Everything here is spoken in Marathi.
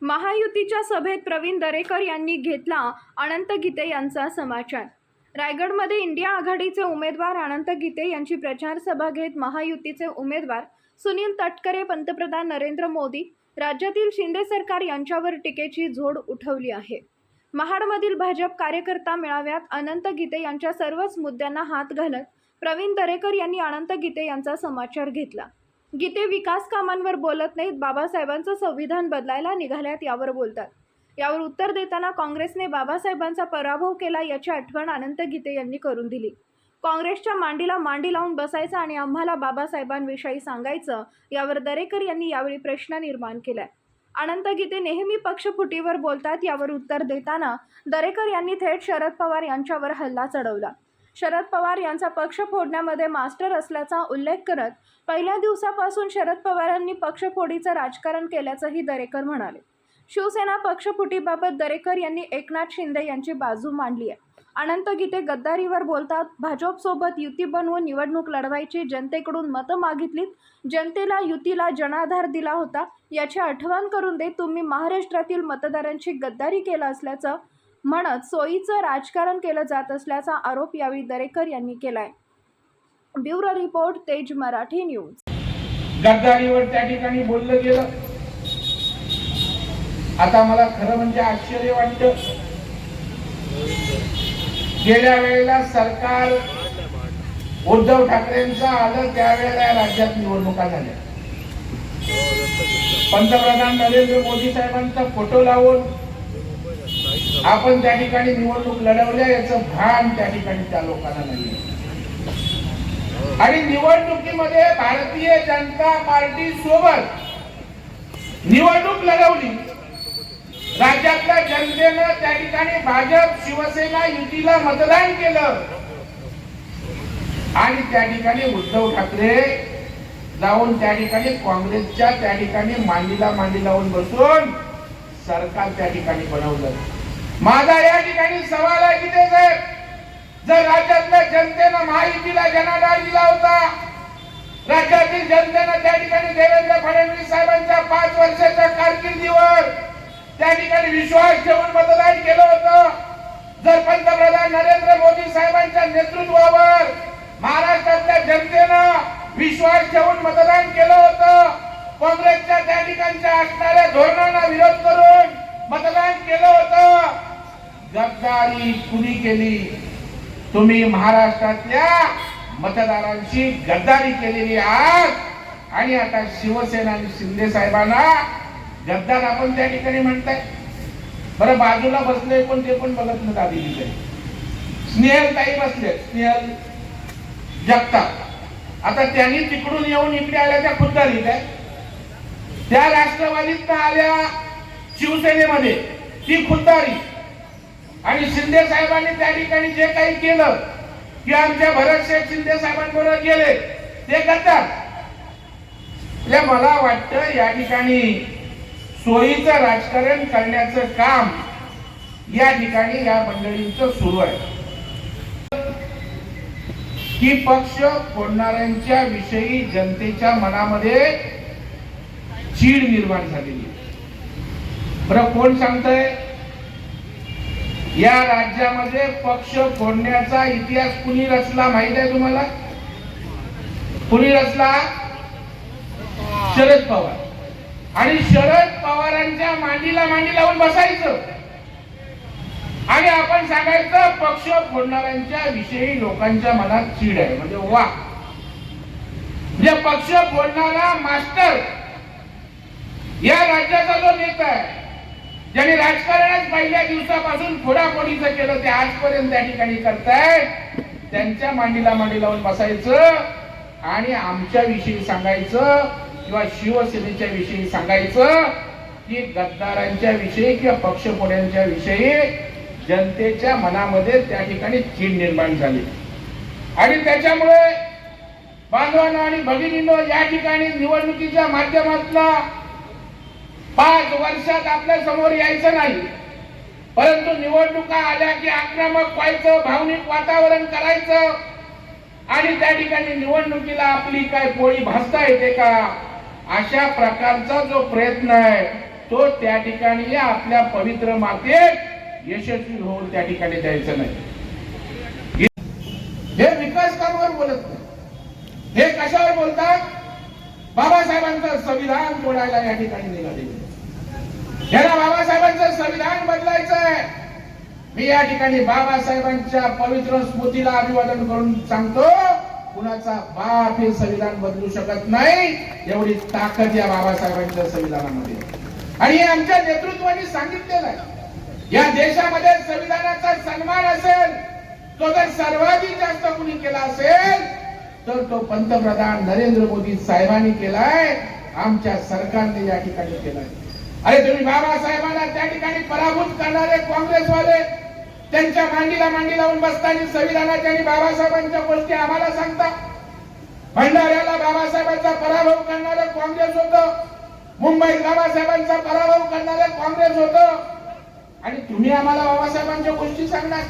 महायुतीच्या सभेत प्रवीण दरेकर यांनी घेतला अनंत गीते यांचा समाचार। रायगडमध्ये इंडिया आघाडीचे उमेदवार अनंत गीते यांची प्रचार सभा घेत महायुतीचे उमेदवार सुनील तटकरे पंतप्रधान नरेंद्र मोदी राज्यातील शिंदे सरकार यांच्यावर टीकेची झोड उठवली आहे। महाडमधील भाजप कार्यकर्ता मेळाव्यात अनंत गीते यांच्या सर्वच मुद्द्यांना हात घालत प्रवीण दरेकर यांनी अनंत गीते यांचा समाचार घेतला। गीते विकास कामांवर बोलत नाहीत, बाबासाहेबांचं संविधान बदलायला निघाल्यात यावर बोलतात। यावर उत्तर देताना काँग्रेसने बाबासाहेबांचा पराभव केला याची आठवण अनंत गीते यांनी करून दिली। काँग्रेसच्या मांडीला मांडी लावून बसायचं आणि आम्हाला बाबासाहेबांविषयी सांगायचं यावर दरेकर यांनी यावेळी प्रश्न निर्माण केलाय। अनंत गीते नेहमी पक्षफुटीवर बोलतात, यावर उत्तर देताना दरेकर यांनी थेट शरद पवार यांच्यावर हल्ला चढवला। शरद पवार यांचा पक्ष फोडण्यामध्ये मास्टर असल्याचा उल्लेख करत पहिल्या दिवसापासून शरद पवारांनी पक्षफोडीचं राजकारण केल्याचंही दरेकर म्हणाले। शिवसेना पक्षफुटीबाबत दरेकर यांनी एकनाथ शिंदे यांची बाजू मांडली आहे। अनंत गीते गद्दारीवर बोलतात, भाजपसोबत युती बनवून निवडणूक लढवायची, जनतेकडून मतं मागितलीत, जनतेला युतीला जनाधार दिला होता याची आठवण करून देत तुम्ही महाराष्ट्रातील मतदारांची गद्दारी केला असल्याचं म्हणत सोयीचं राजकारण केलं जात असल्याचा आरोप यावेळी दरेकर यांनी केलाय। ब्युरो रिपोर्ट, तेज मराठी न्यूज। गद्दारीवर त्या ठिकाणी बोललं गेलं। आता मला खरं म्हणजे आश्चर्य वाटतं, गेल्या वेळेला सरकार उद्धव ठाकरेंचं आलं त्यावेळेला राज्यात निवडणुका झाल्या। पंतप्रधान नरेंद्र मोदी साहेबांचा फोटो लावून आपण त्या ठिकाणी निवडणूक लढवल्या याचं भान त्या ठिकाणी त्या लोकांना नाही। आणि निवडणुकीमध्ये भारतीय जनता पार्टी सोबत निवडणूक लढवली। राज्यातल्या जनतेनं त्या ठिकाणी भाजप शिवसेना युतीला मतदान केलं आणि त्या ठिकाणी उद्धव ठाकरे जाऊन त्या ठिकाणी काँग्रेसच्या त्या ठिकाणी मांडीला मांडी लावून बसून सरकार त्या ठिकाणी बनवलं। माझा या ठिकाणी सवाल आहे की जर राज्यातल्या जनतेनं महायुतीला जनाधार दिला होता, राज्यातील जनतेनं त्या ठिकाणी देवेंद्र फडणवीस साहेबांच्या 5 वर्षाच्या कारकिर्दीवर त्या ठिकाणी विश्वास ठेवून मतदान केलं होतं, जर पंतप्रधान नरेंद्र मोदी साहेबांच्या नेतृत्वावर महाराष्ट्रातल्या जनतेनं विश्वास ठेवून मतदान केलं होतं, काँग्रेसच्या त्या ठिकाणच्या असणाऱ्या धोरणांना विरोध करून मतदान केलं होतं, गद्दारी कुणी केली? तुम्ही महाराष्ट्रातल्या मतदारांची गद्दारी केलेली आहात आणि आता शिवसेना आणि शिंदे साहेबांना गद्दार आपण त्या ठिकाणी म्हणताय। बरं, बाजूला बसले पण ते पण बघत नाही आधी तिथे स्नेहल ताई बसले, स्नेहल जगताप। आता त्यांनी तिकडून येऊन इकडे आल्या त्या खुद्दारी काय त्या राष्ट्रवादीत आल्या शिवसेनेमध्ये ती खुद्दारी आणि शिंदे साहेबांनी त्या ठिकाणी जे काही केलं की आमच्या भरत शेठ शिंदे साहेबांबरोबर गेले ते गद्दार। मला वाटतं या ठिकाणी सोयीचं राजकारण करण्याचं काम या ठिकाणी या मंडळींचं सुरू आहे की पक्ष फोडणाऱ्यांच्या विषयी जनतेच्या मनामध्ये चीड निर्माण झालेली आहे। बरं, कोण सांगतंय? या राज्यामध्ये पक्ष फोडण्याचा इतिहास कुणी रचला माहित आहे तुम्हाला? कुणी रचला? शरद पवार। आणि शरद पवारांच्या मांडीला मांडी लावून बसायचं आणि आपण सांगायचं पक्ष फोडणाऱ्यांच्या विषयी लोकांच्या मनात चीड आहे। म्हणजे वा, म्हणजे पक्ष फोडणारा मास्टर या राज्याचा जो नेता आहे, ज्यांनी राजकारणच पहिल्या दिवसापासून फोडाफोडीचं केलं ते आजपर्यंत त्या ठिकाणी करताय, त्यांच्या मांडीला मांडी लावून बसायचं आणि आमच्या विषयी सांगायचं किंवा शिवसेनेच्या विषयी सांगायचं की गद्दारांच्या विषयी किंवा पक्षफोड्यांच्या विषयी जनतेच्या मनामध्ये त्या ठिकाणी चीड निर्माण झाली। आणि त्याच्यामुळे बांधवांनो आणि भगिनींनो, या ठिकाणी निवडणुकीच्या माध्यमातून 5 वर्षात आपल्या समोर यायचं नाही, परंतु निवडणुका आल्या की आक्रमक व्हायचं, भावनिक वातावरण करायचं आणि त्या ठिकाणी निवडणुकीला आपली काय पोळी भाजता येते का अशा प्रकारचा जो प्रयत्न आहे तो त्या ठिकाणी आपल्या पवित्र मातेत यशस्वी होऊन त्या ठिकाणी द्यायचं नाही. हे विकास कामावर बोलत नाही, हे कशावर बोलतात? बाबासाहेबांचं संविधान तोडायला या ठिकाणी निघाले. याला बाबासाहेबांचं संविधान बदलायचं आहे. मी या ठिकाणी बाबासाहेबांच्या पवित्र स्मृतीला अभिवादन करून सांगतो, कुणाचा बाप हे संविधान बदलू शकत नाही, एवढी ताकद या बाबासाहेबांच्या संविधानामध्ये. आणि हे आमच्या नेतृत्वाने सांगितलेलं आहे. या देशामध्ये संविधानाचा सन्मान असेल, तो जर सर्वाधिक जास्त कुणी केला असेल तर तो पंतप्रधान नरेंद्र मोदी साहेबांनी केलाय, आमच्या सरकारने या ठिकाणी केलाय. अरे तुम्ही बाबासाहेबांना त्या ठिकाणी पराभूत करणारे काँग्रेसवाले त्यांच्या मांडीला मांडी लावून बसताना संविधानाच्या आणि बाबासाहेबांच्या गोष्टी आम्हाला सांगता. भंडाऱ्याला बाबासाहेबांचा पराभव करणारे काँग्रेस होतं, मुंबईत बाबासाहेबांचा पराभव करणारे काँग्रेस होतं, आणि तुम्ही आम्हाला बाबासाहेबांच्या गोष्टी सांगणार.